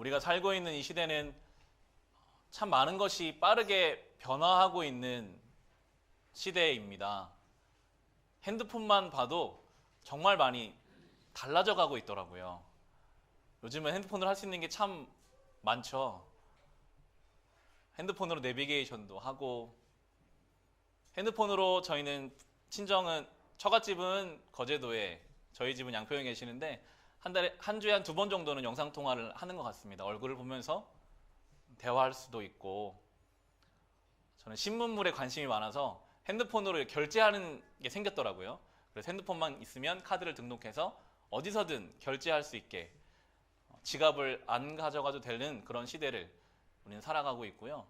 우리가 살고 있는 이 시대는 참 많은 것이 빠르게 변화하고 있는 시대입니다. 핸드폰만 봐도 정말 많이 달라져 가고 있더라고요. 요즘은 핸드폰으로 할 수 있는 게 참 많죠. 핸드폰으로 내비게이션도 하고, 핸드폰으로 저희는 친정은, 처갓집은 거제도에, 저희 집은 양평에 계시는데 한 주에 한 2번 정도는 영상 통화를 하는 것 같습니다. 얼굴을 보면서 대화할 수도 있고. 저는 신문물에 관심이 많아서 핸드폰으로 결제하는 게 생겼더라고요. 그래서 핸드폰만 있으면 카드를 등록해서 어디서든 결제할 수 있게, 지갑을 안 가져가도 되는 그런 시대를 우리는 살아가고 있고요.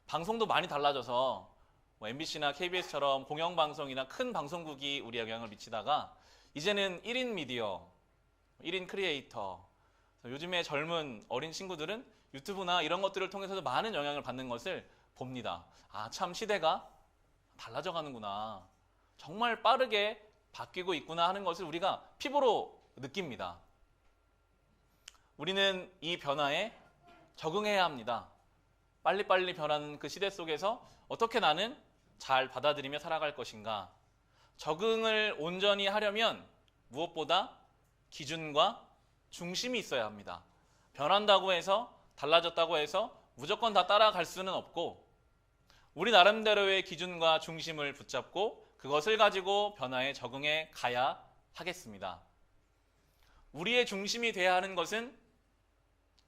방송도 많이 달라져서 MBC나 KBS처럼 공영방송이나 큰 방송국이 우리에 영향을 미치다가 이제는 1인 미디어, 1인 크리에이터, 요즘에 젊은 어린 친구들은 유튜브나 이런 것들을 통해서도 많은 영향을 받는 것을 봅니다. 아, 참 시대가 달라져 가는구나. 정말 빠르게 바뀌고 있구나 하는 것을 우리가 피부로 느낍니다. 우리는 이 변화에 적응해야 합니다. 빨리빨리 변하는 그 시대 속에서 어떻게 나는 잘 받아들이며 살아갈 것인가. 적응을 온전히 하려면 무엇보다 기준과 중심이 있어야 합니다. 변한다고 해서, 달라졌다고 해서 무조건 다 따라갈 수는 없고, 우리 나름대로의 기준과 중심을 붙잡고 그것을 가지고 변화에 적응해 가야 하겠습니다. 우리의 중심이 돼야 하는 것은,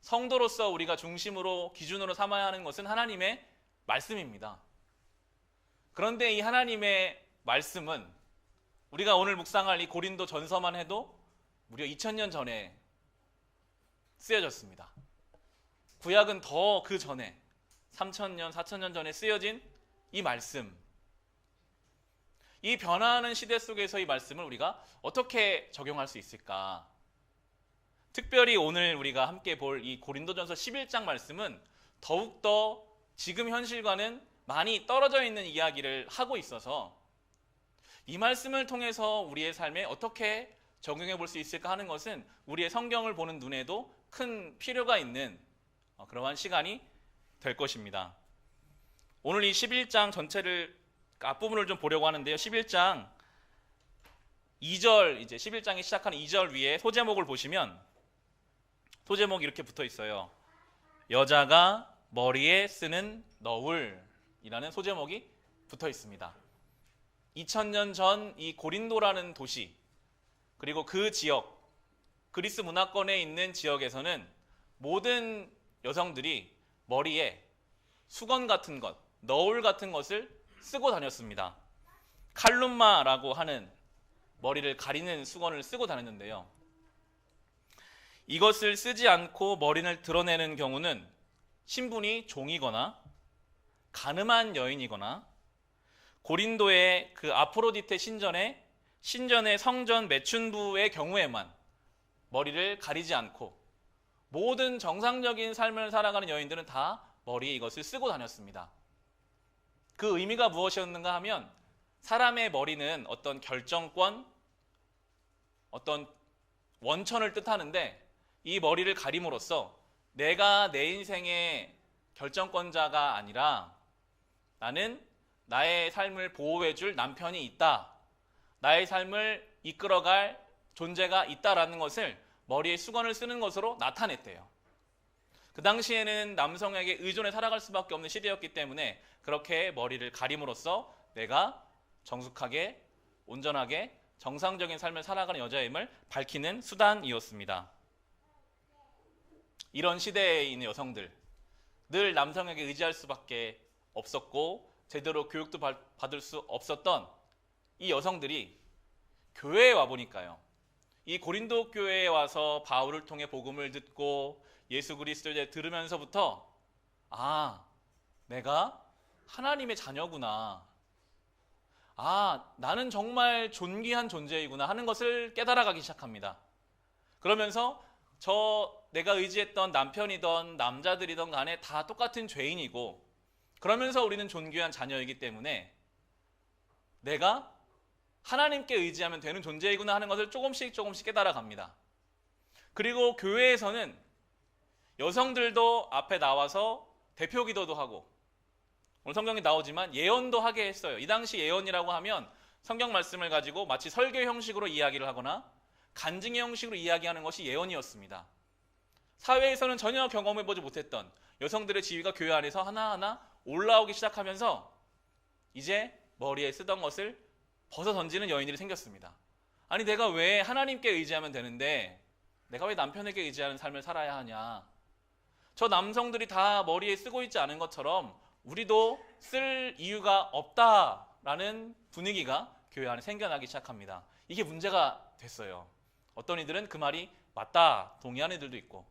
성도로서 우리가 중심으로, 기준으로 삼아야 하는 것은 하나님의 말씀입니다. 그런데 이 하나님의 말씀은 우리가 오늘 묵상할 이 고린도 전서만 해도 무려 2000년 전에 쓰여졌습니다. 구약은 더 그 전에 3000년, 4000년 전에 쓰여진 이 말씀, 이 변화하는 시대 속에서 이 말씀을 우리가 어떻게 적용할 수 있을까? 특별히 오늘 우리가 함께 볼 이 고린도전서 11장 말씀은 더욱더 지금 현실과는 많이 떨어져 있는 이야기를 하고 있어서 이 말씀을 통해서 우리의 삶에 어떻게 적용해 볼 수 있을까 하는 것은 우리의 성경을 보는 눈에도 큰 필요가 있는 그러한 시간이 될 것입니다. 오늘 이 11장 전체를, 앞부분을 좀 보려고 하는데요. 11장 2절, 이제 11장이 시작하는 2절 위에 소제목을 보시면 소제목이 이렇게 붙어 있어요. 여자가 머리에 쓰는 너울이라는 소제목이 붙어 있습니다. 2000년 전 이 고린도라는 도시, 그리고 그 지역, 그리스 문화권에 있는 지역에서는 모든 여성들이 머리에 수건 같은 것, 너울 같은 것을 쓰고 다녔습니다. 칼룸마라고 하는 머리를 가리는 수건을 쓰고 다녔는데요. 이것을 쓰지 않고 머리를 드러내는 경우는 신분이 종이거나 가늠한 여인이거나 고린도의 그 아프로디테 신전의 성전 매춘부의 경우에만 머리를 가리지 않고, 모든 정상적인 삶을 살아가는 여인들은 다 머리에 이것을 쓰고 다녔습니다. 그 의미가 무엇이었는가 하면, 사람의 머리는 어떤 결정권, 어떤 원천을 뜻하는데, 이 머리를 가림으로써 내가 내 인생의 결정권자가 아니라 나는 나의 삶을 보호해줄 남편이 있다, 나의 삶을 이끌어갈 존재가 있다라는 것을 머리에 수건을 쓰는 것으로 나타냈대요. 그 당시에는 남성에게 의존해 살아갈 수밖에 없는 시대였기 때문에 그렇게 머리를 가림으로써 내가 정숙하게, 온전하게, 정상적인 삶을 살아가는 여자임을 밝히는 수단이었습니다. 이런 시대에 있는 여성들, 늘 남성에게 의지할 수밖에 없었고 제대로 교육도 받을 수 없었던 이 여성들이 교회에 와보니까요, 이 고린도 교회에 와서 바울을 통해 복음을 듣고 예수 그리스도를 들으면서부터, 아, 내가 하나님의 자녀구나, 아, 나는 정말 존귀한 존재이구나 하는 것을 깨달아가기 시작합니다. 그러면서 내가 의지했던 남편이던 남자들이던 간에 다 똑같은 죄인이고, 그러면서 우리는 존귀한 자녀이기 때문에 내가 하나님께 의지하면 되는 존재이구나 하는 것을 조금씩 깨달아갑니다. 그리고 교회에서는 여성들도 앞에 나와서 대표 기도도 하고, 오늘 성경에 나오지만 예언도 하게 했어요. 이 당시 예언이라고 하면 성경 말씀을 가지고 마치 설교 형식으로 이야기를 하거나 간증의 형식으로 이야기하는 것이 예언이었습니다. 사회에서는 전혀 경험해보지 못했던 여성들의 지위가 교회 안에서 하나하나 올라오기 시작하면서 이제 머리에 쓰던 것을 벗어 던지는 여인들이 생겼습니다. 아니, 내가 왜 하나님께 의지하면 되는데 내가 왜 남편에게 의지하는 삶을 살아야 하냐. 저 남성들이 다 머리에 쓰고 있지 않은 것처럼 우리도 쓸 이유가 없다라는 분위기가 교회 안에 생겨나기 시작합니다. 이게 문제가 됐어요. 어떤 이들은 그 말이 맞다 동의하는 이들도 있고,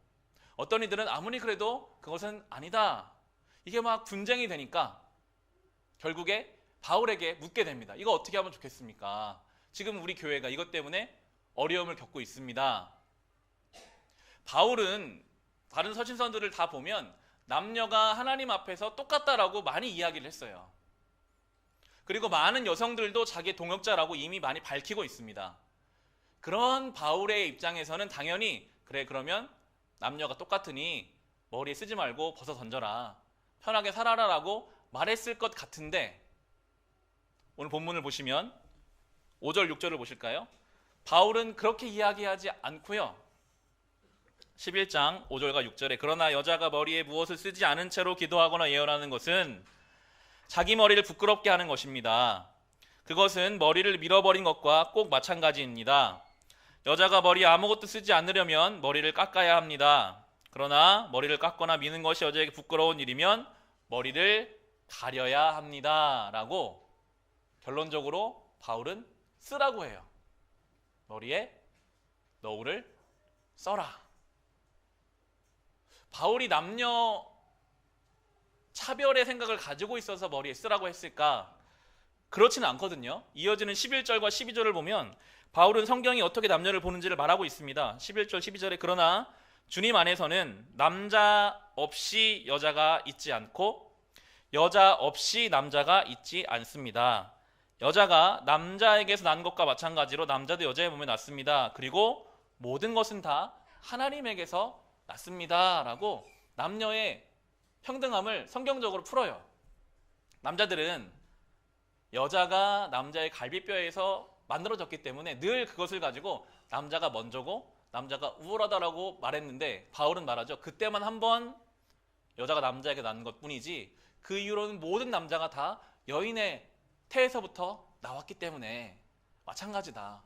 어떤 이들은 아무리 그래도 그것은 아니다. 이게 막 분쟁이 되니까 결국에 바울에게 묻게 됩니다. 이거 어떻게 하면 좋겠습니까? 지금 우리 교회가 이것 때문에 어려움을 겪고 있습니다. 바울은 다른 서신서들을 다 보면 남녀가 하나님 앞에서 똑같다라고 많이 이야기를 했어요. 그리고 많은 여성들도 자기의 동역자라고 이미 많이 밝히고 있습니다. 그런 바울의 입장에서는 당연히 그래, 그러면 남녀가 똑같으니 머리에 쓰지 말고 벗어 던져라, 편하게 살아라라고 말했을 것 같은데, 오늘 본문을 보시면 5절 6절을 보실까요? 바울은 그렇게 이야기하지 않고요. 11장 5절과 6절에 그러나 여자가 머리에 무엇을 쓰지 않은 채로 기도하거나 예언하는 것은 자기 머리를 부끄럽게 하는 것입니다. 그것은 머리를 밀어버린 것과 꼭 마찬가지입니다. 여자가 머리에 아무것도 쓰지 않으려면 머리를 깎아야 합니다. 그러나 머리를 깎거나 미는 것이 여자에게 부끄러운 일이면 머리를 가려야 합니다. 라고 결론적으로 바울은 쓰라고 해요. 머리에 너울을 써라. 바울이 남녀 차별의 생각을 가지고 있어서 머리에 쓰라고 했을까? 그렇지는 않거든요. 이어지는 11절과 12절을 보면 바울은 성경이 어떻게 남녀를 보는지를 말하고 있습니다. 11절 12절에 그러나 주님 안에서는 남자 없이 여자가 있지 않고 여자 없이 남자가 있지 않습니다. 여자가 남자에게서 난 것과 마찬가지로 남자도 여자의 몸에 났습니다. 그리고 모든 것은 다 하나님에게서 났습니다. 라고 남녀의 평등함을 성경적으로 풀어요. 남자들은 여자가 남자의 갈비뼈에서 만들어졌기 때문에 늘 그것을 가지고 남자가 먼저고 남자가 우월하다라고 말했는데, 바울은 말하죠. 그때만 한번 여자가 남자에게 난 것뿐이지 그 이후로는 모든 남자가 다 여인의 태에서부터 나왔기 때문에 마찬가지다.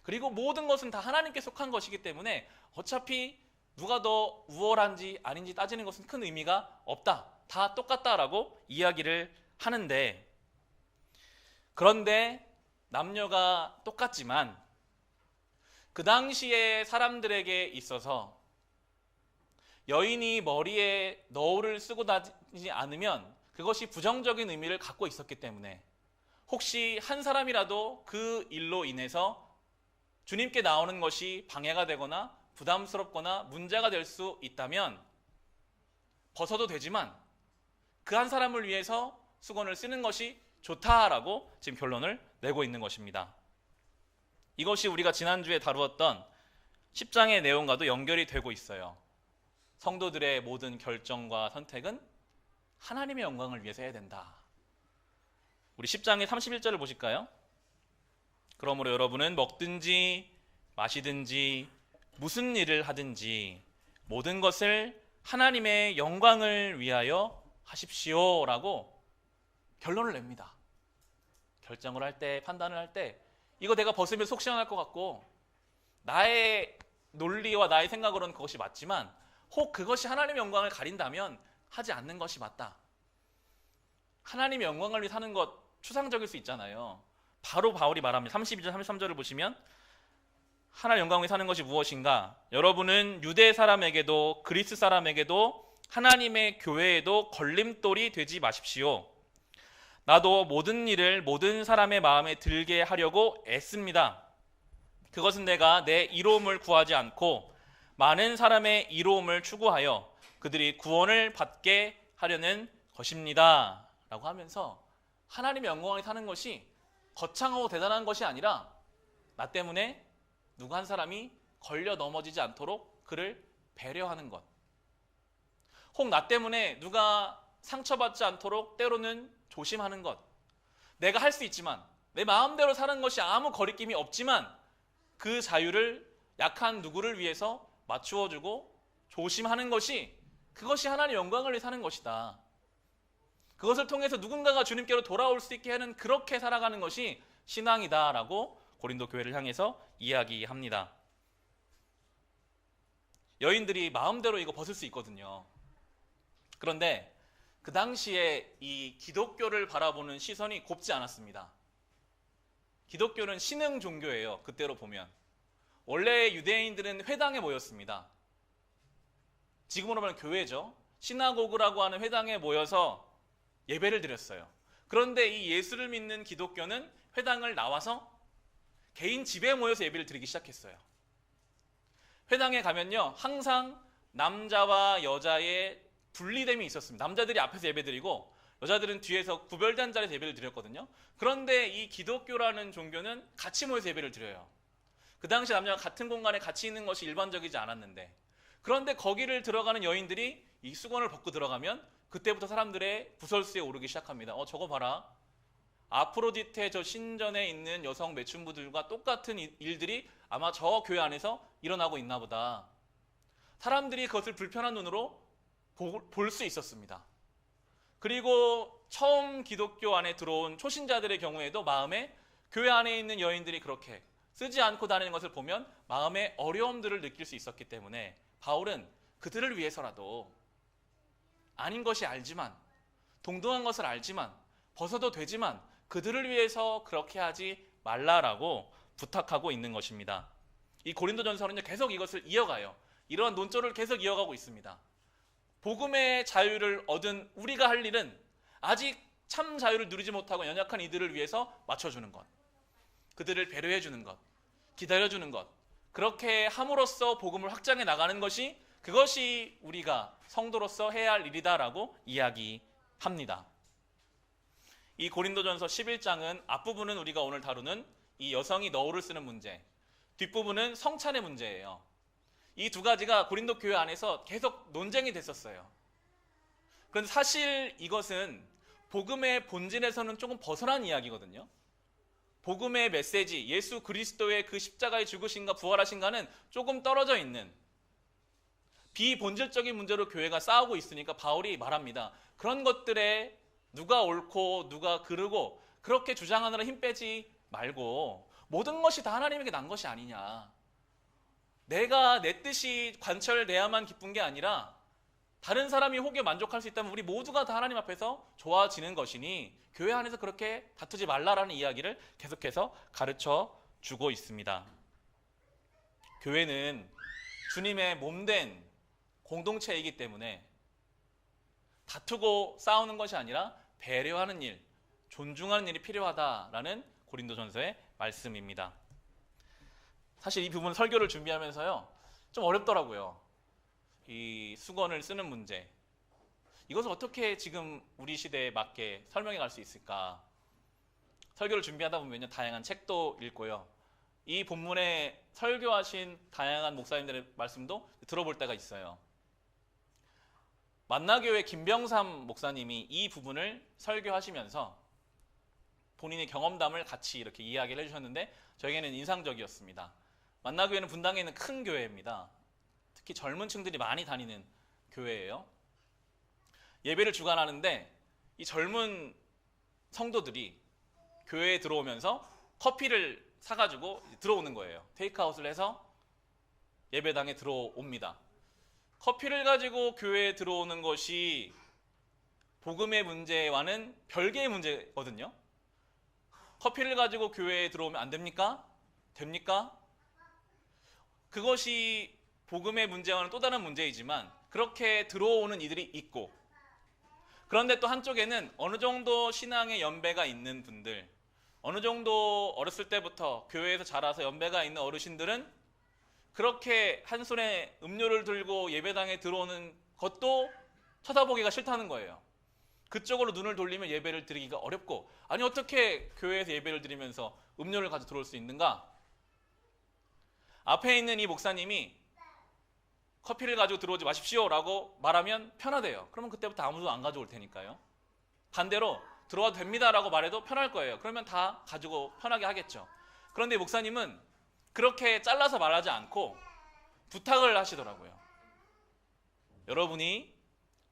그리고 모든 것은 다 하나님께 속한 것이기 때문에 어차피 누가 더 우월한지 아닌지 따지는 것은 큰 의미가 없다. 다 똑같다라고 이야기를 하는데, 그런데 남녀가 똑같지만 그 당시에 사람들에게 있어서 여인이 머리에 너울을 쓰고 다니지 않으면 그것이 부정적인 의미를 갖고 있었기 때문에 혹시 한 사람이라도 그 일로 인해서 주님께 나오는 것이 방해가 되거나 부담스럽거나 문제가 될 수 있다면 벗어도 되지만 그 한 사람을 위해서 수건을 쓰는 것이 좋다라고 지금 결론을 내고 있는 것입니다. 이것이 우리가 지난주에 다루었던 10장의 내용과도 연결이 되고 있어요. 성도들의 모든 결정과 선택은 하나님의 영광을 위해서 해야 된다. 우리 10장의 31절을 보실까요? 그러므로 여러분은 먹든지 마시든지 무슨 일을 하든지 모든 것을 하나님의 영광을 위하여 하십시오 라고 결론을 냅니다. 결정을 할 때, 판단을 할 때 이거 내가 벗으면 속 시원할 것 같고 나의 논리와 나의 생각으로는 그것이 맞지만 혹 그것이 하나님의 영광을 가린다면 하지 않는 것이 맞다. 하나님의 영광을 위해 사는 것 추상적일 수 있잖아요. 바로 바울이 말합니다. 32절 33절을 보시면 하나님의 영광을 위해 사는 것이 무엇인가? 여러분은 유대 사람에게도 그리스 사람에게도 하나님의 교회에도 걸림돌이 되지 마십시오. 나도 모든 일을 모든 사람의 마음에 들게 하려고 애씁니다. 그것은 내가 내 이로움을 구하지 않고 많은 사람의 이로움을 추구하여 그들이 구원을 받게 하려는 것입니다. 라고 하면서 하나님의 영광을 사는 것이 거창하고 대단한 것이 아니라 나 때문에 누구 한 사람이 걸려 넘어지지 않도록 그를 배려하는 것. 혹 나 때문에 누가 상처받지 않도록 때로는 조심하는 것. 내가 할 수 있지만, 내 마음대로 사는 것이 아무 거리낌이 없지만 그 자유를 약한 누구를 위해서 맞추어주고 조심하는 것이, 그것이 하나님의 영광을 위해 사는 것이다. 그것을 통해서 누군가가 주님께로 돌아올 수 있게 하는, 그렇게 살아가는 것이 신앙이다라고 고린도 교회를 향해서 이야기합니다. 여인들이 마음대로 이거 벗을 수 있거든요. 그런데 그 당시에 이 기독교를 바라보는 시선이 곱지 않았습니다. 기독교는 신흥 종교예요. 그때로 보면 원래 유대인들은 회당에 모였습니다. 지금으로 말하면 교회죠. 시나고그라고 하는 회당에 모여서 예배를 드렸어요. 그런데 이 예수를 믿는 기독교는 회당을 나와서 개인 집에 모여서 예배를 드리기 시작했어요. 회당에 가면요, 항상 남자와 여자의 분리됨이 있었습니다. 남자들이 앞에서 예배드리고 여자들은 뒤에서 구별된 자리에서 예배를 드렸거든요. 그런데 이 기독교라는 종교는 같이 모여서 예배를 드려요. 그 당시 남녀가 같은 공간에 같이 있는 것이 일반적이지 않았는데, 그런데 거기를 들어가는 여인들이 이 수건을 벗고 들어가면 그때부터 사람들의 구설수에 오르기 시작합니다. 저거 봐라. 아프로디테 저 신전에 있는 여성 매춘부들과 똑같은 일들이 아마 저 교회 안에서 일어나고 있나 보다. 사람들이 그것을 불편한 눈으로 볼 수 있었습니다. 그리고 처음 기독교 안에 들어온 초신자들의 경우에도 마음에 교회 안에 있는 여인들이 그렇게 쓰지 않고 다니는 것을 보면 마음의 어려움들을 느낄 수 있었기 때문에 바울은 그들을 위해서라도, 아닌 것이 알지만, 동등한 것을 알지만, 벗어도 되지만 그들을 위해서 그렇게 하지 말라라고 부탁하고 있는 것입니다. 이 고린도전서는 계속 이것을 이어가요. 이러한 논조를 계속 이어가고 있습니다. 복음의 자유를 얻은 우리가 할 일은 아직 참 자유를 누리지 못하고 연약한 이들을 위해서 맞춰주는 것, 그들을 배려해 주는 것, 기다려주는 것, 그렇게 함으로써 복음을 확장해 나가는 것이, 그것이 우리가 성도로서 해야 할 일이다라고 이야기합니다. 이 고린도전서 11장은 앞부분은 우리가 오늘 다루는 이 여성이 너울을 쓰는 문제, 뒷부분은 성찬의 문제예요. 이 두 가지가 고린도 교회 안에서 계속 논쟁이 됐었어요. 그런데 사실 이것은 복음의 본질에서는 조금 벗어난 이야기거든요. 복음의 메시지, 예수 그리스도의 그 십자가의 죽으심과 부활하신가는 조금 떨어져 있는 비본질적인 문제로 교회가 싸우고 있으니까 바울이 말합니다. 그런 것들에 누가 옳고 누가 그르고 그렇게 주장하느라 힘 빼지 말고 모든 것이 다 하나님에게 난 것이 아니냐. 내가 내 뜻이 관철돼야만 기쁜 게 아니라 다른 사람이 혹여 만족할 수 있다면 우리 모두가 다 하나님 앞에서 좋아지는 것이니 교회 안에서 그렇게 다투지 말라라는 이야기를 계속해서 가르쳐 주고 있습니다. 교회는 주님의 몸된 공동체이기 때문에 다투고 싸우는 것이 아니라 배려하는 일, 존중하는 일이 필요하다라는 고린도전서의 말씀입니다. 사실 이 부분 설교를 준비하면서요, 좀 어렵더라고요. 이 수건을 쓰는 문제, 이것을 어떻게 지금 우리 시대에 맞게 설명해 갈 수 있을까. 설교를 준비하다 보면요, 다양한 책도 읽고요, 이 본문에 설교하신 다양한 목사님들의 말씀도 들어볼 때가 있어요. 만나교회 김병삼 목사님이 이 부분을 설교하시면서 본인의 경험담을 같이 이렇게 이야기를 해주셨는데 저에게는 인상적이었습니다. 만나교회는 분당에 있는 큰 교회입니다. 특히 젊은 층들이 많이 다니는 교회예요. 예배를 주관하는데 이 젊은 성도들이 교회에 들어오면서 커피를 사가지고 들어오는 거예요. 테이크아웃을 해서 예배당에 들어옵니다. 커피를 가지고 교회에 들어오는 것이 복음의 문제와는 별개의 문제거든요. 커피를 가지고 교회에 들어오면 안 됩니까? 됩니까? 그것이 복음의 문제와는 또 다른 문제이지만 그렇게 들어오는 이들이 있고, 그런데 또 한쪽에는 어느 정도 신앙의 연배가 있는 분들, 어느 정도 어렸을 때부터 교회에서 자라서 연배가 있는 어르신들은 그렇게 한 손에 음료를 들고 예배당에 들어오는 것도 쳐다보기가 싫다는 거예요. 그쪽으로 눈을 돌리면 예배를 드리기가 어렵고, 아니 어떻게 교회에서 예배를 드리면서 음료를 가지고 들어올 수 있는가? 앞에 있는 이 목사님이 커피를 가지고 들어오지 마십시오라고 말하면 편하대요. 그러면 그때부터 아무도 안 가져올 테니까요. 반대로 들어와도 됩니다라고 말해도 편할 거예요. 그러면 다 가지고 편하게 하겠죠. 그런데 목사님은 그렇게 잘라서 말하지 않고 부탁을 하시더라고요. 여러분이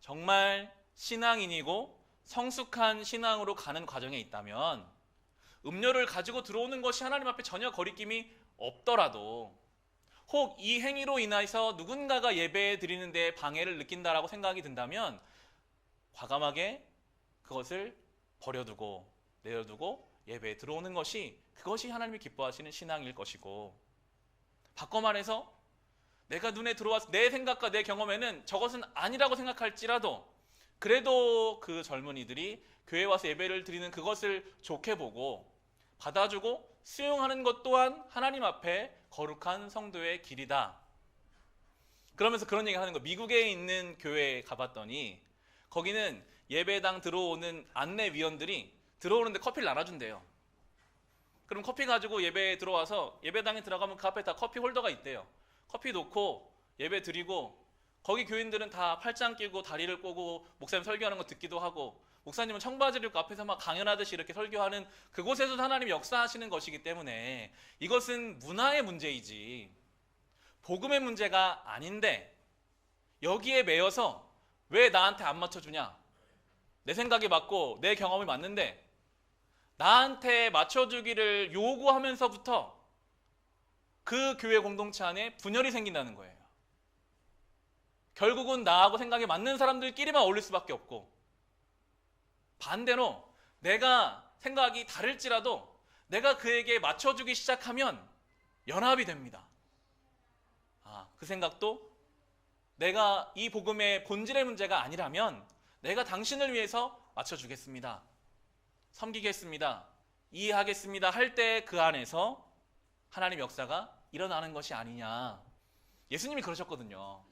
정말 신앙인이고 성숙한 신앙으로 가는 과정에 있다면 음료를 가지고 들어오는 것이 하나님 앞에 전혀 거리낌이 없더라도 혹 이 행위로 인해서 누군가가 예배 드리는 데 방해를 느낀다라고 생각이 든다면 과감하게 그것을 버려두고 내려두고 예배에 들어오는 것이 그것이 하나님이 기뻐하시는 신앙일 것이고, 바꿔 말해서 내가 눈에 들어와서 내 생각과 내 경험에는 저것은 아니라고 생각할지라도 그래도 그 젊은이들이 교회에 와서 예배를 드리는 그것을 좋게 보고 받아주고 수용하는 것 또한 하나님 앞에 거룩한 성도의 길이다. 그러면서 그런 얘기 하는 거. 미국에 있는 교회에 가봤더니 거기는 예배당 들어오는 안내위원들이 들어오는데 커피를 나눠준대요. 그럼 커피 가지고 예배에 들어와서 예배당에 들어가면 그 앞에 다 커피 홀더가 있대요. 커피 놓고 예배 드리고, 거기 교인들은 다 팔짱 끼고 다리를 꼬고 목사님 설교하는 거 듣기도 하고, 목사님은 청바지를 입고 앞에서 막 강연하듯이 이렇게 설교하는 그곳에서 하나님이 역사하시는 것이기 때문에 이것은 문화의 문제이지 복음의 문제가 아닌데, 여기에 매여서 왜 나한테 안 맞춰주냐, 내 생각이 맞고 내 경험이 맞는데 나한테 맞춰주기를 요구하면서부터 그 교회 공동체 안에 분열이 생긴다는 거예요. 결국은 나하고 생각이 맞는 사람들끼리만 어울릴 수밖에 없고, 반대로 내가 생각이 다를지라도 내가 그에게 맞춰주기 시작하면 연합이 됩니다. 그 생각도 내가 이 복음의 본질의 문제가 아니라면 내가 당신을 위해서 맞춰주겠습니다, 섬기겠습니다, 이해하겠습니다 할 때 그 안에서 하나님 역사가 일어나는 것이 아니냐. 예수님이 그러셨거든요.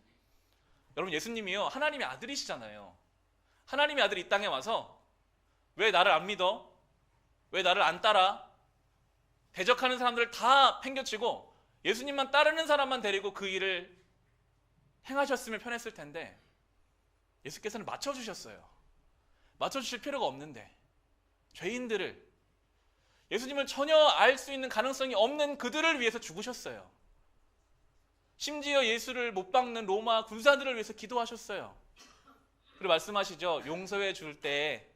여러분, 예수님이요 하나님의 아들이시잖아요. 하나님의 아들이 이 땅에 와서 왜 나를 안 믿어? 왜 나를 안 따라? 대적하는 사람들을 다 팽겨치고 예수님만 따르는 사람만 데리고 그 일을 행하셨으면 편했을 텐데 예수께서는 맞춰주셨어요. 맞춰주실 필요가 없는데 죄인들을, 예수님을 전혀 알 수 있는 가능성이 없는 그들을 위해서 죽으셨어요. 심지어 예수를 못 박는 로마 군사들을 위해서 기도하셨어요. 그리고 말씀하시죠. 용서해 줄 때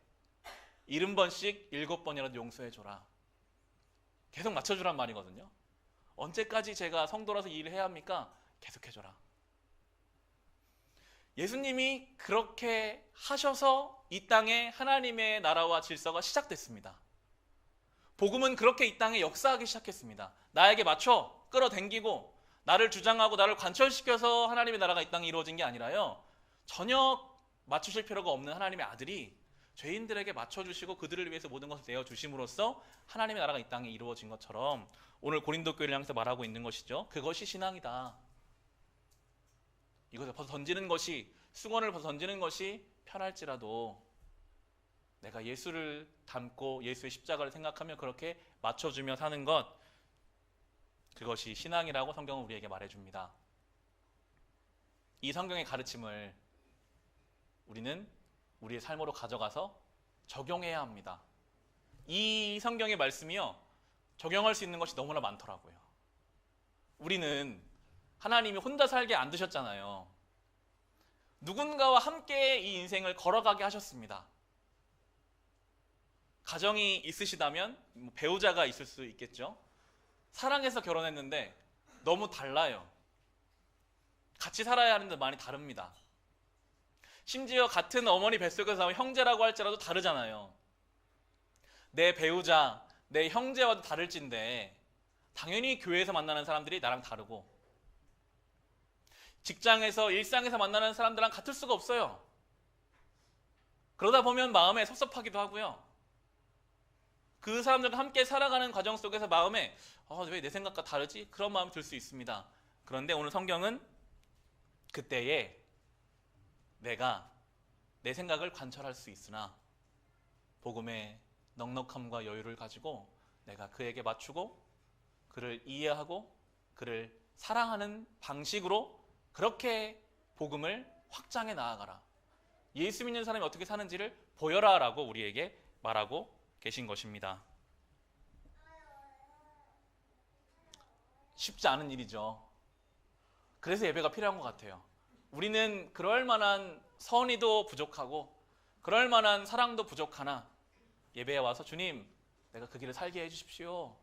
70번씩 7번이라도 용서해 줘라. 계속 맞춰주란 말이거든요. 언제까지 제가 성도라서 이 일을 해야 합니까? 계속해 줘라. 예수님이 그렇게 하셔서 이 땅에 하나님의 나라와 질서가 시작됐습니다. 복음은 그렇게 이 땅에 역사하기 시작했습니다. 나에게 맞춰 끌어당기고 나를 주장하고 나를 관철시켜서 하나님의 나라가 이 땅에 이루어진 게 아니라요, 전혀 맞추실 필요가 없는 하나님의 아들이 죄인들에게 맞춰주시고 그들을 위해서 모든 것을 내어주심으로써 하나님의 나라가 이 땅에 이루어진 것처럼 오늘 고린도 교회를 향해서 말하고 있는 것이죠. 그것이 신앙이다. 이것을 벗어 던지는 것이, 수건을 벗어 던지는 것이 편할지라도 내가 예수를 닮고 예수의 십자가를 생각하며 그렇게 맞춰주며 사는 것, 그것이 신앙이라고 성경은 우리에게 말해줍니다. 이 성경의 가르침을 우리는 우리의 삶으로 가져가서 적용해야 합니다. 이 성경의 말씀이요, 적용할 수 있는 것이 너무나 많더라고요. 우리는 하나님이 혼자 살게 안 두셨잖아요. 누군가와 함께 이 인생을 걸어가게 하셨습니다. 가정이 있으시다면 배우자가 있을 수 있겠죠. 사랑해서 결혼했는데 너무 달라요. 같이 살아야 하는데 많이 다릅니다. 심지어 같은 어머니 뱃속에서 나온 형제라고 할지라도 다르잖아요. 내 배우자, 내 형제와도 다를진데 당연히 교회에서 만나는 사람들이 나랑 다르고 직장에서 일상에서 만나는 사람들랑 같을 수가 없어요. 그러다 보면 마음에 섭섭하기도 하고요. 그 사람들과 함께 살아가는 과정 속에서 마음에 왜 내 생각과 다르지? 그런 마음이 들 수 있습니다. 그런데 오늘 성경은 그때에 내가 내 생각을 관철할 수 있으나 복음의 넉넉함과 여유를 가지고 내가 그에게 맞추고 그를 이해하고 그를 사랑하는 방식으로 그렇게 복음을 확장해 나아가라. 예수 믿는 사람이 어떻게 사는지를 보여라 라고 우리에게 말하고 계신 것입니다. 쉽지 않은 일이죠. 그래서 예배가 필요한 것 같아요. 우리는 그럴 만한 선의도 부족하고 그럴 만한 사랑도 부족하나 예배에 와서 주님, 내가 그 길을 살게 해주십시오.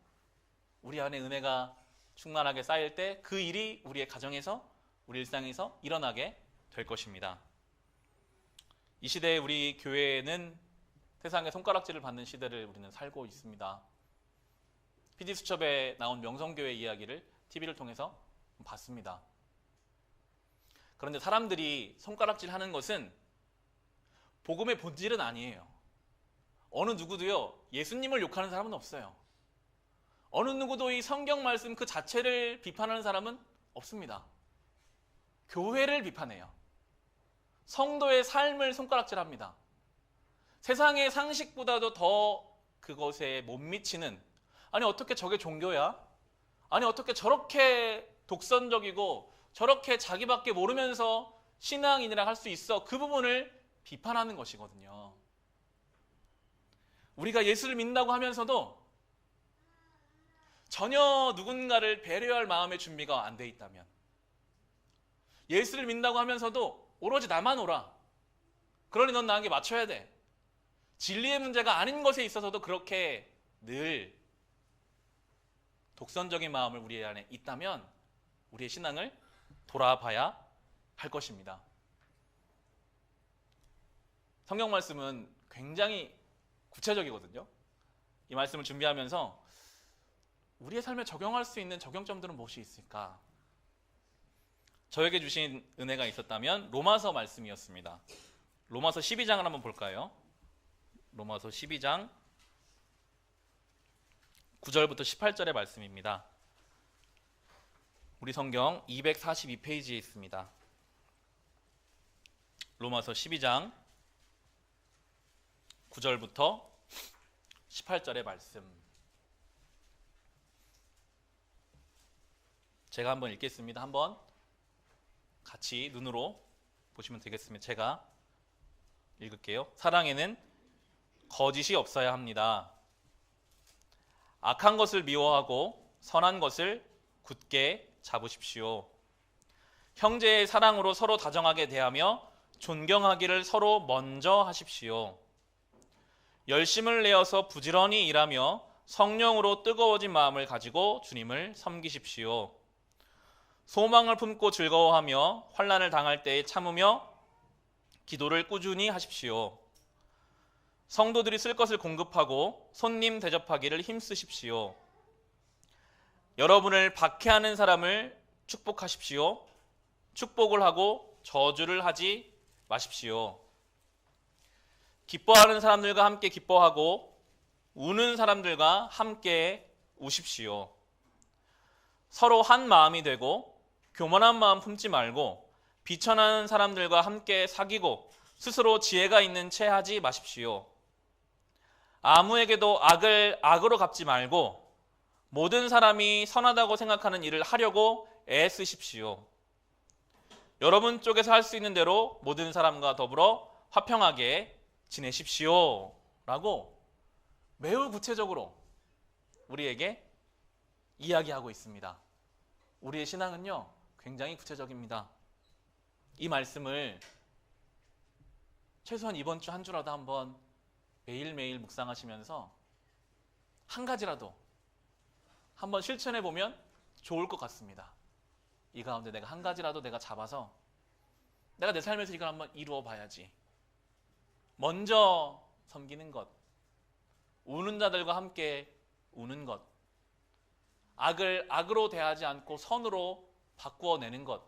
우리 안에 은혜가 충만하게 쌓일 때 그 일이 우리의 가정에서, 우리 일상에서 일어나게 될 것입니다. 이 시대에 우리 교회는 세상의 손가락질을 받는 시대를 우리는 살고 있습니다. PD수첩에 나온 명성교회 이야기를 TV를 통해서 봤습니다. 그런데 사람들이 손가락질 하는 것은 복음의 본질은 아니에요. 어느 누구도요, 예수님을 욕하는 사람은 없어요. 어느 누구도 이 성경 말씀 그 자체를 비판하는 사람은 없습니다. 교회를 비판해요. 성도의 삶을 손가락질합니다. 세상의 상식보다도 더 그것에 못 미치는, 아니 어떻게 저게 종교야? 아니 어떻게 저렇게 독선적이고 저렇게 자기밖에 모르면서 신앙인이라 할 수 있어? 그 부분을 비판하는 것이거든요. 우리가 예수를 믿는다고 하면서도 전혀 누군가를 배려할 마음의 준비가 안 돼 있다면, 예수를 믿는다고 하면서도 오로지 나만 오라, 그러니 넌 나에게 맞춰야 돼, 진리의 문제가 아닌 것에 있어서도 그렇게 늘 독선적인 마음을 우리 안에 있다면 우리의 신앙을 돌아봐야 할 것입니다. 성경 말씀은 굉장히 구체적이거든요. 이 말씀을 준비하면서 우리의 삶에 적용할 수 있는 적용점들은 무엇이 있을까? 저에게 주신 은혜가 있었다면 로마서 말씀이었습니다. 로마서 12장을 한번 볼까요? 로마서 12장 9절부터 18절의 말씀입니다. 우리 성경 242페이지에 있습니다. 로마서 12장 9절부터 18절의 말씀. 제가 한번 읽겠습니다. 한번 같이 눈으로 보시면 되겠습니다. 제가 읽을게요. 사랑에는 거짓이 없어야 합니다. 악한 것을 미워하고 선한 것을 굳게 잡으십시오. 형제의 사랑으로 서로 다정하게 대하며 존경하기를 서로 먼저 하십시오. 열심을 내어서 부지런히 일하며 성령으로 뜨거워진 마음을 가지고 주님을 섬기십시오. 소망을 품고 즐거워하며 환난을 당할 때에 참으며 기도를 꾸준히 하십시오. 성도들이 쓸 것을 공급하고 손님 대접하기를 힘쓰십시오. 여러분을 박해하는 사람을 축복하십시오. 축복을 하고 저주를 하지 마십시오. 기뻐하는 사람들과 함께 기뻐하고 우는 사람들과 함께 우십시오. 서로 한 마음이 되고 교만한 마음 품지 말고 비천하는 사람들과 함께 사귀고 스스로 지혜가 있는 채 하지 마십시오. 아무에게도 악을 악으로 갚지 말고 모든 사람이 선하다고 생각하는 일을 하려고 애쓰십시오. 여러분 쪽에서 할 수 있는 대로 모든 사람과 더불어 화평하게 지내십시오. 라고 매우 구체적으로 우리에게 이야기하고 있습니다. 우리의 신앙은요, 굉장히 구체적입니다. 이 말씀을 최소한 이번 주 한 주라도 한번 매일매일 묵상하시면서 한 가지라도 한번 실천해 보면 좋을 것 같습니다. 이 가운데 내가 한 가지라도 내가 잡아서 내가 내 삶에서 이걸 한번 이루어 봐야지. 먼저 섬기는 것, 우는 자들과 함께 우는 것, 악을 악으로 대하지 않고 선으로 바꾸어내는 것,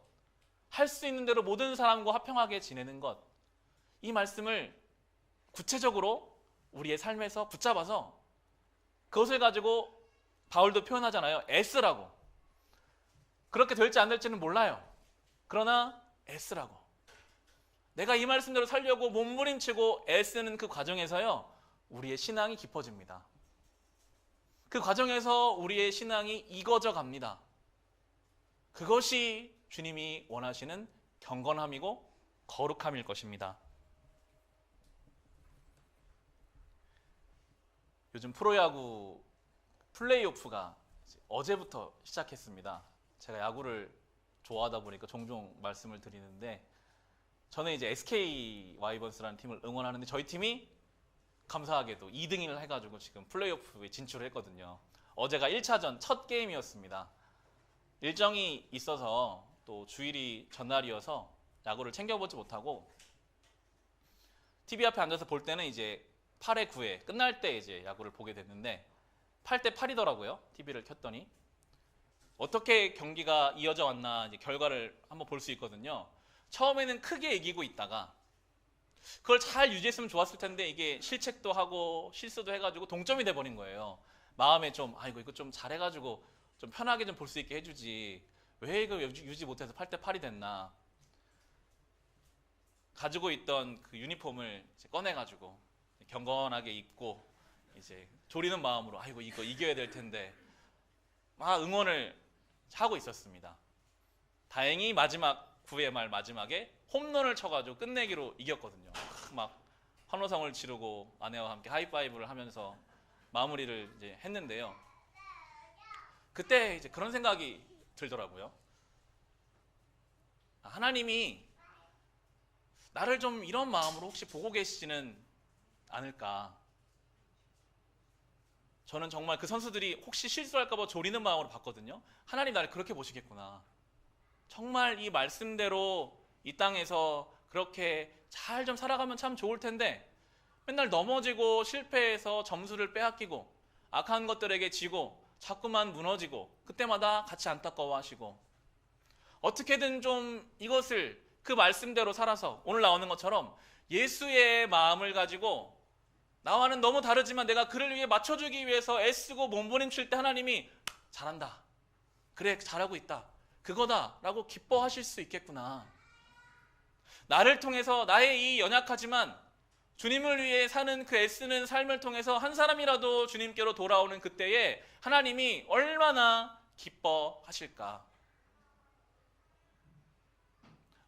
할 수 있는 대로 모든 사람과 화평하게 지내는 것, 이 말씀을 구체적으로 우리의 삶에서 붙잡아서 그것을 가지고 바울도 표현하잖아요. 애쓰라고. 그렇게 될지 안 될지는 몰라요. 그러나 애쓰라고. 내가 이 말씀대로 살려고 몸부림치고 애쓰는 그 과정에서요, 우리의 신앙이 깊어집니다. 그 과정에서 우리의 신앙이 익어져 갑니다. 그것이 주님이 원하시는 경건함이고 거룩함일 것입니다. 요즘 프로야구 플레이오프가 어제부터 시작했습니다. 제가 야구를 좋아하다 보니까 종종 말씀을 드리는데, 저는 이제 SK 와이번스라는 팀을 응원하는데 저희 팀이 감사하게도 2등을 해가지고 지금 플레이오프에 진출을 했거든요. 어제가 1차전 첫 게임이었습니다. 일정이 있어서 또 주일이 전날이어서 야구를 챙겨보지 못하고 TV 앞에 앉아서 볼 때는 이제 8회 9회 끝날 때 이제 야구를 보게 됐는데 8대 8이더라고요. TV를 켰더니. 어떻게 경기가 이어져 왔나 이제 결과를 한번 볼 수 있거든요. 처음에는 크게 이기고 있다가 그걸 잘 유지했으면 좋았을 텐데 이게 실책도 하고 실수도 해가지고 동점이 돼버린 거예요. 마음에 좀 이거 좀 잘해가지고 좀 편하게 좀 볼 수 있게 해주지, 왜 이거 유지 못해서 8대 8이 됐나. 가지고 있던 그 유니폼을 이제 꺼내가지고 경건하게 입고 이제 졸이는 마음으로 이거 이겨야 될 텐데 막 응원을 하고 있었습니다. 다행히 마지막 9회 말 마지막에 홈런을 쳐가지고 끝내기로 이겼거든요. 막 환호성을 지르고 아내와 함께 하이파이브를 하면서 마무리를 이제 했는데요. 그때 이제 그런 생각이 들더라고요. 하나님이 나를 좀 이런 마음으로 혹시 보고 계시지는 않을까. 저는 정말 그 선수들이 혹시 실수할까봐 졸이는 마음으로 봤거든요. 하나님 나를 그렇게 보시겠구나. 정말 이 말씀대로 이 땅에서 그렇게 잘 좀 살아가면 참 좋을 텐데 맨날 넘어지고 실패해서 점수를 빼앗기고 악한 것들에게 지고 자꾸만 무너지고 그때마다 같이 안타까워하시고, 어떻게든 좀 이것을 그 말씀대로 살아서 오늘 나오는 것처럼 예수의 마음을 가지고 나와는 너무 다르지만 내가 그를 위해 맞춰주기 위해서 애쓰고 몸부림칠 때 하나님이 잘한다, 그래 잘하고 있다, 그거다 라고 기뻐하실 수 있겠구나. 나를 통해서 나의 이 연약하지만 주님을 위해 사는 그 애쓰는 삶을 통해서 한 사람이라도 주님께로 돌아오는 그때에 하나님이 얼마나 기뻐하실까.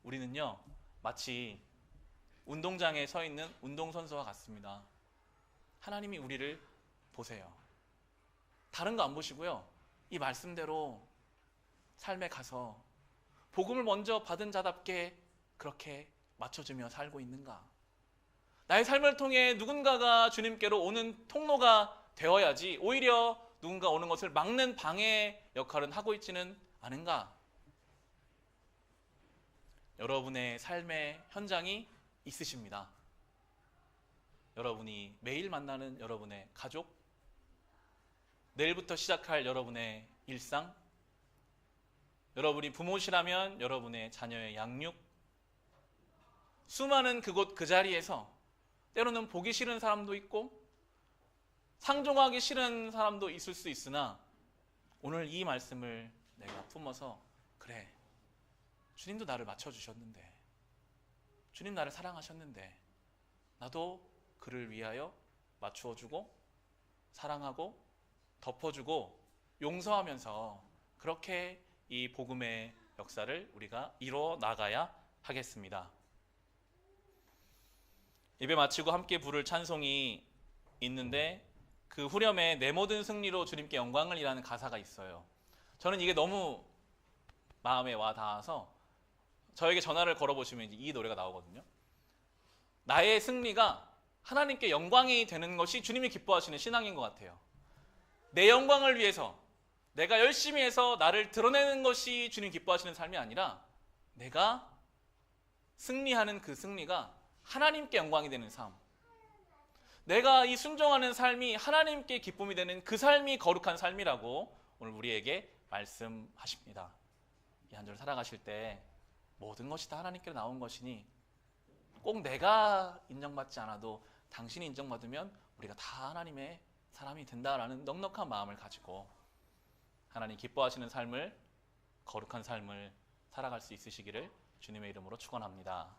우리는요 마치 운동장에 서 있는 운동선수와 같습니다. 하나님이 우리를 보세요. 다른 거 안 보시고요, 이 말씀대로 삶에 가서 복음을 먼저 받은 자답게 그렇게 맞춰주며 살고 있는가. 나의 삶을 통해 누군가가 주님께로 오는 통로가 되어야지 오히려 누군가 오는 것을 막는 방해 역할은 하고 있지는 않은가. 여러분의 삶의 현장이 있으십니다. 여러분이 매일 만나는 여러분의 가족, 내일부터 시작할 여러분의 일상, 여러분이 부모시라면 여러분의 자녀의 양육, 수많은 그곳 그 자리에서 때로는 보기 싫은 사람도 있고 상종하기 싫은 사람도 있을 수 있으나 오늘 이 말씀을 내가 품어서 그래, 주님도 나를 맞춰주셨는데, 주님 나를 사랑하셨는데 나도 그를 위하여 맞추어주고 사랑하고 덮어주고 용서하면서 그렇게 이 복음의 역사를 우리가 이뤄 나가야 하겠습니다. 예배 마치고 함께 부를 찬송이 있는데 그 후렴에 내 모든 승리로 주님께 영광을 이라는 가사가 있어요. 저는 이게 너무 마음에 와 닿아서 저에게 전화를 걸어보시면 이 노래가 나오거든요. 나의 승리가 하나님께 영광이 되는 것이 주님이 기뻐하시는 신앙인 것 같아요. 내 영광을 위해서 내가 열심히 해서 나를 드러내는 것이 주님 기뻐하시는 삶이 아니라 내가 승리하는 그 승리가 하나님께 영광이 되는 삶, 내가 이 순종하는 삶이 하나님께 기쁨이 되는 그 삶이 거룩한 삶이라고 오늘 우리에게 말씀하십니다. 이 한 절 살아가실 때 모든 것이 다 하나님께로 나온 것이니 꼭 내가 인정받지 않아도 당신이 인정받으면 우리가 다 하나님의 사람이 된다라는 넉넉한 마음을 가지고 하나님 기뻐하시는 삶을, 거룩한 삶을 살아갈 수 있으시기를 주님의 이름으로 축원합니다.